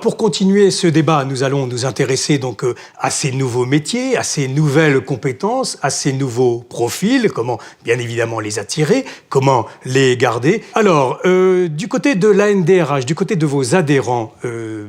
pour continuer ce débat, nous allons nous intéresser donc à ces nouveaux métiers, à ces nouvelles compétences, à ces nouveaux profils, comment bien évidemment les attirer, comment les garder. Alors, du côté de l'ANDRH, du côté de vos adhérents,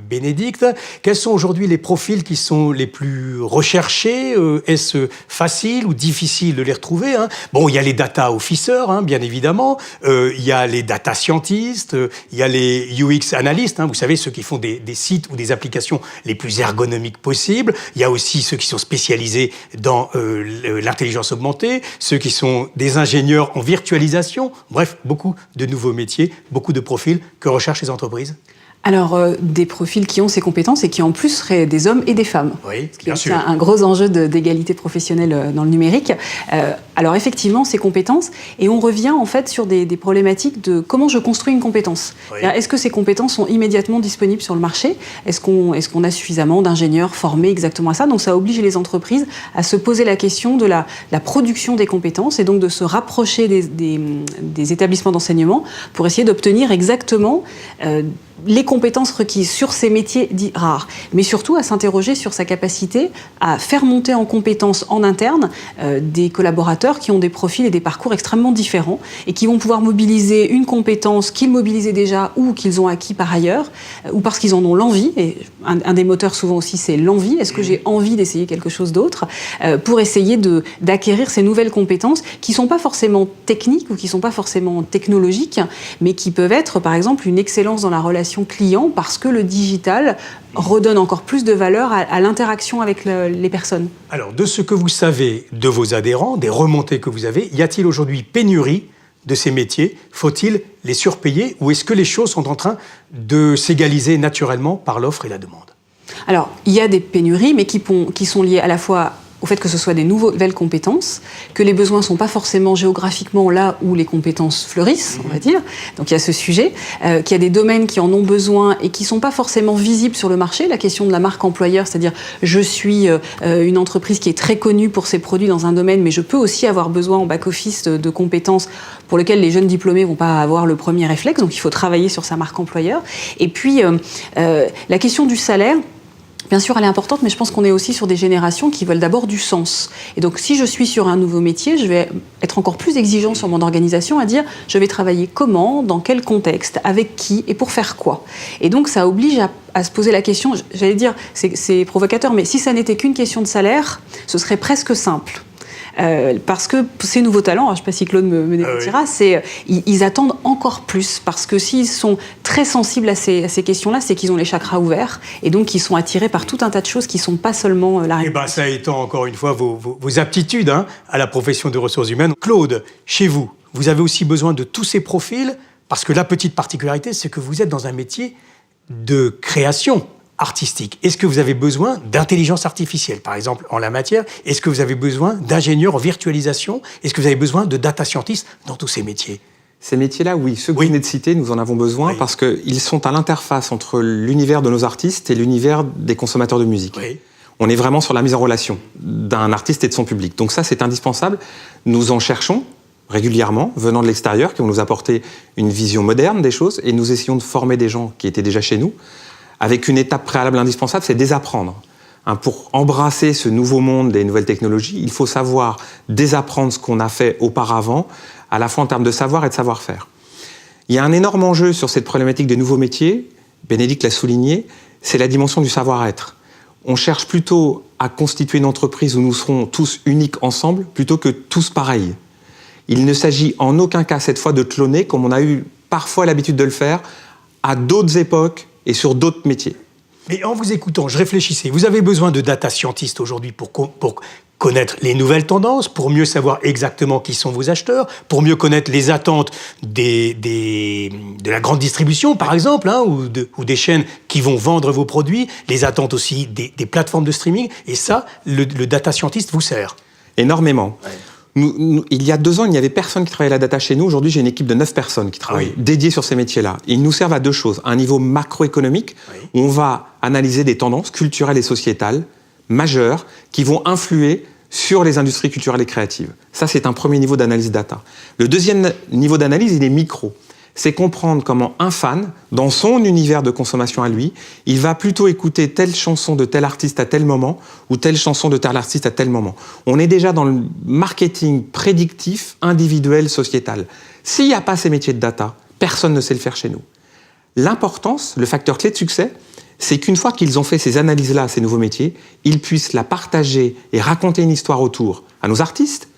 Bénédicte, quels sont aujourd'hui les profils qui sont les plus recherchés? Est-ce facile ou difficile de les retrouver, hein? Bon, il y a les data officers, hein, bien évidemment, il y a les data scientists, il y a les UX analystes, hein, vous savez, ceux qui font des sites ou des applications les plus ergonomiques possibles. Il y a aussi ceux qui sont spécialisés dans l'intelligence augmentée, ceux qui sont des ingénieurs en virtualisation. Bref, beaucoup de nouveaux métiers, beaucoup de profils que recherchent les entreprises. Alors, des profils qui ont ces compétences et qui en plus seraient des hommes et des femmes. Oui, ce qui est un gros enjeu d'égalité professionnelle dans le numérique. Alors effectivement, ces compétences, et on revient en fait sur des problématiques de comment je construis une compétence. Oui. Est-ce que ces compétences sont immédiatement disponibles sur le marché? Est-ce qu'on a suffisamment d'ingénieurs formés exactement à ça? Donc ça oblige les entreprises à se poser la question de la production des compétences et donc de se rapprocher des établissements d'enseignement pour essayer d'obtenir exactement les compétences requises sur ces métiers dits rares, mais surtout à s'interroger sur sa capacité à faire monter en compétences en interne des collaborateurs qui ont des profils et des parcours extrêmement différents et qui vont pouvoir mobiliser une compétence qu'ils mobilisaient déjà ou qu'ils ont acquis par ailleurs, ou parce qu'ils en ont l'envie, et un des moteurs souvent aussi c'est l'envie, est-ce que j'ai envie d'essayer quelque chose d'autre, pour essayer d'acquérir ces nouvelles compétences qui ne sont pas forcément techniques ou qui ne sont pas forcément technologiques, mais qui peuvent être par exemple une excellence dans la relation client parce que le digital redonne encore plus de valeur à l'interaction avec les personnes. Alors, de ce que vous savez de vos adhérents, des remontées que vous avez, y a-t-il aujourd'hui pénurie de ces métiers? Faut-il les surpayer ou est-ce que les choses sont en train de s'égaliser naturellement par l'offre et la demande? Alors, il y a des pénuries, mais qui sont liées à la fois au fait que ce soit des nouvelles compétences, que les besoins ne sont pas forcément géographiquement là où les compétences fleurissent, on va dire. Donc il y a ce sujet, qu'il y a des domaines qui en ont besoin et qui ne sont pas forcément visibles sur le marché. La question de la marque employeur, c'est-à-dire je suis une entreprise qui est très connue pour ses produits dans un domaine, mais je peux aussi avoir besoin en back-office de compétences pour lesquelles les jeunes diplômés ne vont pas avoir le premier réflexe. Donc il faut travailler sur sa marque employeur. Et puis la question du salaire, bien sûr, elle est importante, mais je pense qu'on est aussi sur des générations qui veulent d'abord du sens. Et donc, si je suis sur un nouveau métier, je vais être encore plus exigeant sur mon organisation à dire je vais travailler comment, dans quel contexte, avec qui et pour faire quoi. Et donc, ça oblige à se poser la question, j'allais dire, c'est provocateur, mais si ça n'était qu'une question de salaire, ce serait presque simple. Parce que ces nouveaux talents, je ne sais pas si Claude me démentira, ils attendent encore plus, parce que s'ils sont très sensibles à ces questions-là, c'est qu'ils ont les chakras ouverts, et donc ils sont attirés par tout un tas de choses qui ne sont pas seulement la réponse. Et bien, ça étant encore une fois vos aptitudes à la profession de ressources humaines. Claude, chez vous, vous avez aussi besoin de tous ces profils, parce que la petite particularité, c'est que vous êtes dans un métier de création artistique. Est-ce que vous avez besoin d'intelligence artificielle, par exemple, en la matière? Est-ce que vous avez besoin d'ingénieurs en virtualisation? Est-ce que vous avez besoin de data scientists dans tous ces métiers? Ces métiers-là, oui. Ceux que vous venez de citer, nous en avons besoin parce qu'ils sont à l'interface entre l'univers de nos artistes et l'univers des consommateurs de musique. Oui. On est vraiment sur la mise en relation d'un artiste et de son public. Donc ça, c'est indispensable. Nous en cherchons régulièrement, venant de l'extérieur, qui vont nous apporter une vision moderne des choses, et nous essayons de former des gens qui étaient déjà chez nous, avec une étape préalable indispensable, c'est désapprendre. Pour embrasser ce nouveau monde des nouvelles technologies, il faut savoir désapprendre ce qu'on a fait auparavant, à la fois en termes de savoir et de savoir-faire. Il y a un énorme enjeu sur cette problématique des nouveaux métiers, Bénédicte l'a souligné, c'est la dimension du savoir-être. On cherche plutôt à constituer une entreprise où nous serons tous uniques ensemble, plutôt que tous pareils. Il ne s'agit en aucun cas cette fois de cloner, comme on a eu parfois l'habitude de le faire, à d'autres époques et sur d'autres métiers. Mais en vous écoutant, je réfléchissais. Vous avez besoin de data scientists aujourd'hui pour connaître les nouvelles tendances, pour mieux savoir exactement qui sont vos acheteurs, pour mieux connaître les attentes de la grande distribution, par exemple, ou des chaînes qui vont vendre vos produits, les attentes aussi des plateformes de streaming. Et ça, le data scientist vous sert. Énormément. Ouais. Il y a 2 ans, il n'y avait personne qui travaillait la data chez nous. Aujourd'hui, j'ai une équipe de 9 personnes qui travaillent dédiées sur ces métiers-là. Ils nous servent à 2 choses. Un niveau macroéconomique, où on va analyser des tendances culturelles et sociétales majeures qui vont influer sur les industries culturelles et créatives. Ça, c'est un premier niveau d'analyse data. Le deuxième niveau d'analyse, il est micro. c'est comprendre comment un fan, dans son univers de consommation à lui, il va plutôt écouter telle chanson de tel artiste à tel moment ou telle chanson de tel artiste à tel moment. On est déjà dans le marketing prédictif, individuel, sociétal. S'il n'y a pas ces métiers de data, personne ne sait le faire chez nous. L'importance, le facteur clé de succès, c'est qu'une fois qu'ils ont fait ces analyses-là, ces nouveaux métiers, ils puissent la partager et raconter une histoire autour à nos artistes,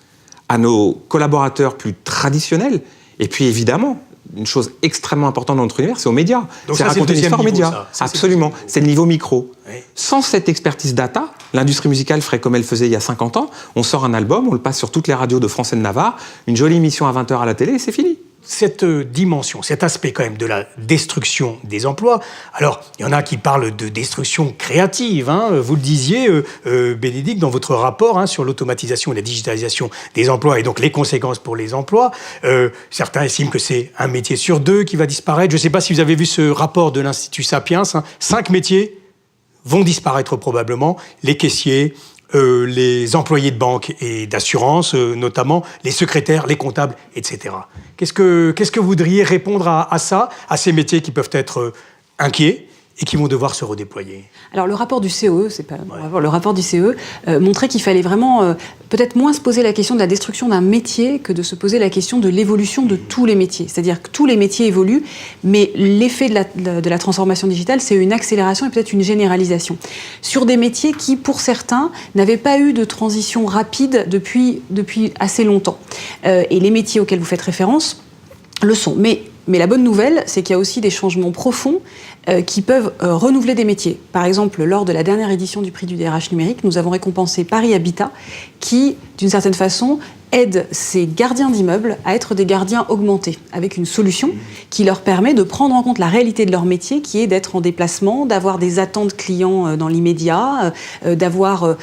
à nos collaborateurs plus traditionnels, et puis évidemment, une chose extrêmement importante dans notre univers, c'est aux médias. C'est raconter une histoire aux médias. Absolument. C'est le niveau micro. Oui. Sans cette expertise data, l'industrie musicale ferait comme elle faisait il y a 50 ans. On sort un album, on le passe sur toutes les radios de France et de Navarre, une jolie émission à 20h à la télé et c'est fini. Cette dimension, cet aspect quand même de la destruction des emplois, alors il y en a qui parlent de destruction créative, hein. Vous le disiez, Bénédicte, dans votre rapport sur l'automatisation et la digitalisation des emplois et donc les conséquences pour les emplois, certains estiment que c'est un métier sur 2 qui va disparaître. Je ne sais pas si vous avez vu ce rapport de l'Institut Sapiens, 5 métiers vont disparaître probablement, les caissiers, les employés de banque et d'assurance, notamment les secrétaires, les comptables, etc. Qu'est-ce que vous voudriez répondre à ça, à ces métiers qui peuvent être inquiets et qui vont devoir se redéployer? Alors le rapport du COE, le rapport du COE montrait qu'il fallait vraiment peut-être moins se poser la question de la destruction d'un métier que de se poser la question de l'évolution de tous les métiers. C'est-à-dire que tous les métiers évoluent, mais l'effet de la transformation digitale, c'est une accélération et peut-être une généralisation. Sur des métiers qui, pour certains, n'avaient pas eu de transition rapide depuis assez longtemps. Et les métiers auxquels vous faites référence le sont. Mais la bonne nouvelle, c'est qu'il y a aussi des changements profonds qui peuvent renouveler des métiers. Par exemple, lors de la dernière édition du prix du DRH numérique, nous avons récompensé Paris Habitat, qui, d'une certaine façon, aide ces gardiens d'immeubles à être des gardiens augmentés, avec une solution qui leur permet de prendre en compte la réalité de leur métier, qui est d'être en déplacement, d'avoir des attentes clients dans l'immédiat, d'avoir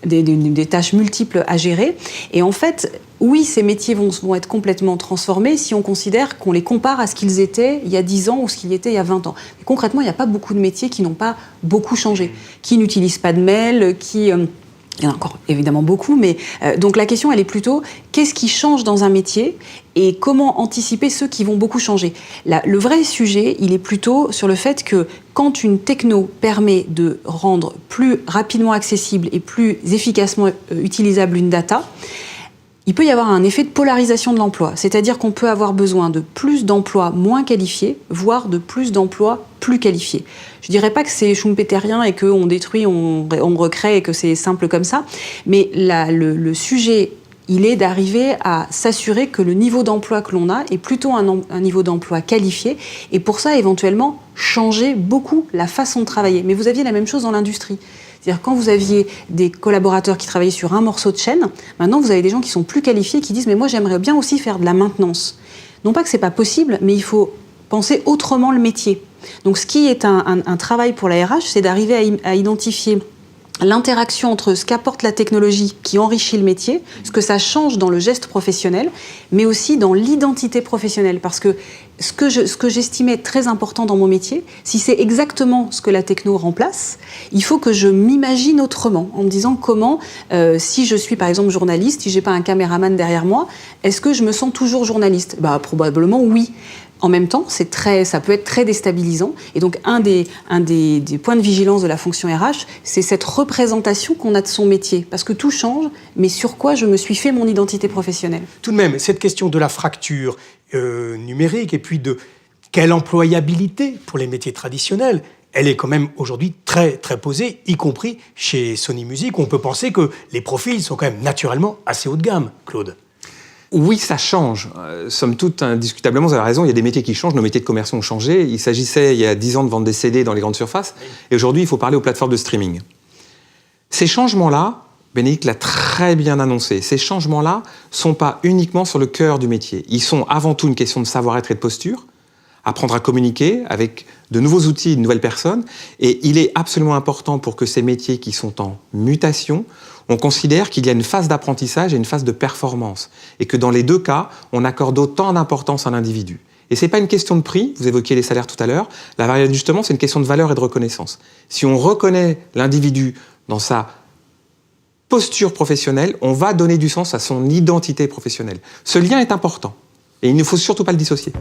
des tâches multiples à gérer. Et en fait, oui, ces métiers vont être complètement transformés si on considère qu'on les compare à ce qu'ils étaient il y a 10 ans ou ce qu'ils étaient il y a 20 ans. Mais concrètement, il n'y a pas beaucoup de métiers qui n'ont pas beaucoup changé, qui n'utilisent pas de mail, il y en a encore évidemment beaucoup, mais donc la question, elle est plutôt qu'est-ce qui change dans un métier et comment anticiper ceux qui vont beaucoup changer. Le vrai sujet, il est plutôt sur le fait que quand une techno permet de rendre plus rapidement accessible et plus efficacement utilisable une data, il peut y avoir un effet de polarisation de l'emploi, c'est-à-dire qu'on peut avoir besoin de plus d'emplois moins qualifiés, voire de plus d'emplois plus qualifiés. Je ne dirais pas que c'est schumpeterien et qu'on détruit, on recrée et que c'est simple comme ça, mais le sujet, il est d'arriver à s'assurer que le niveau d'emploi que l'on a est plutôt un niveau d'emploi qualifié, et pour ça, éventuellement, changer beaucoup la façon de travailler. Mais vous aviez la même chose dans l'industrie. C'est-à-dire quand vous aviez des collaborateurs qui travaillaient sur un morceau de chaîne, maintenant vous avez des gens qui sont plus qualifiés, qui disent « mais moi j'aimerais bien aussi faire de la maintenance ». Non pas que c'est pas possible, mais il faut penser autrement le métier. Donc ce qui est un travail pour la RH, c'est d'arriver à identifier l'interaction entre ce qu'apporte la technologie qui enrichit le métier, ce que ça change dans le geste professionnel, mais aussi dans l'identité professionnelle. Parce que ce que j'estimais très important dans mon métier, si c'est exactement ce que la techno remplace, il faut que je m'imagine autrement, en me disant comment, si je suis par exemple journaliste, si j'ai pas un caméraman derrière moi, est-ce que je me sens toujours journaliste ? Probablement oui. En même temps, ça peut être très déstabilisant. Et donc, un des points de vigilance de la fonction RH, c'est cette représentation qu'on a de son métier. Parce que tout change, mais sur quoi je me suis fait mon identité professionnelle. Tout de même, cette question de la fracture numérique et puis de quelle employabilité pour les métiers traditionnels, elle est quand même aujourd'hui très, très posée, y compris chez Sony Music, où on peut penser que les profils sont quand même naturellement assez haut de gamme, Claude. Oui, ça change. Somme toute, indiscutablement, vous avez raison, il y a des métiers qui changent, nos métiers de commerce ont changé. Il s'agissait, il y a 10 ans, de vendre des CD dans les grandes surfaces, et aujourd'hui, il faut parler aux plateformes de streaming. Ces changements-là, Bénédicte l'a très bien annoncé, ces changements-là ne sont pas uniquement sur le cœur du métier. Ils sont avant tout une question de savoir-être et de posture, apprendre à communiquer avec de nouveaux outils, de nouvelles personnes, et il est absolument important pour que ces métiers qui sont en mutation, on considère qu'il y a une phase d'apprentissage et une phase de performance, et que dans les deux cas, on accorde autant d'importance à l'individu. Et ce n'est pas une question de prix, vous évoquiez les salaires tout à l'heure, la variable d'ajustement, c'est une question de valeur et de reconnaissance. Si on reconnaît l'individu dans sa posture professionnelle, on va donner du sens à son identité professionnelle. Ce lien est important, et il ne faut surtout pas le dissocier.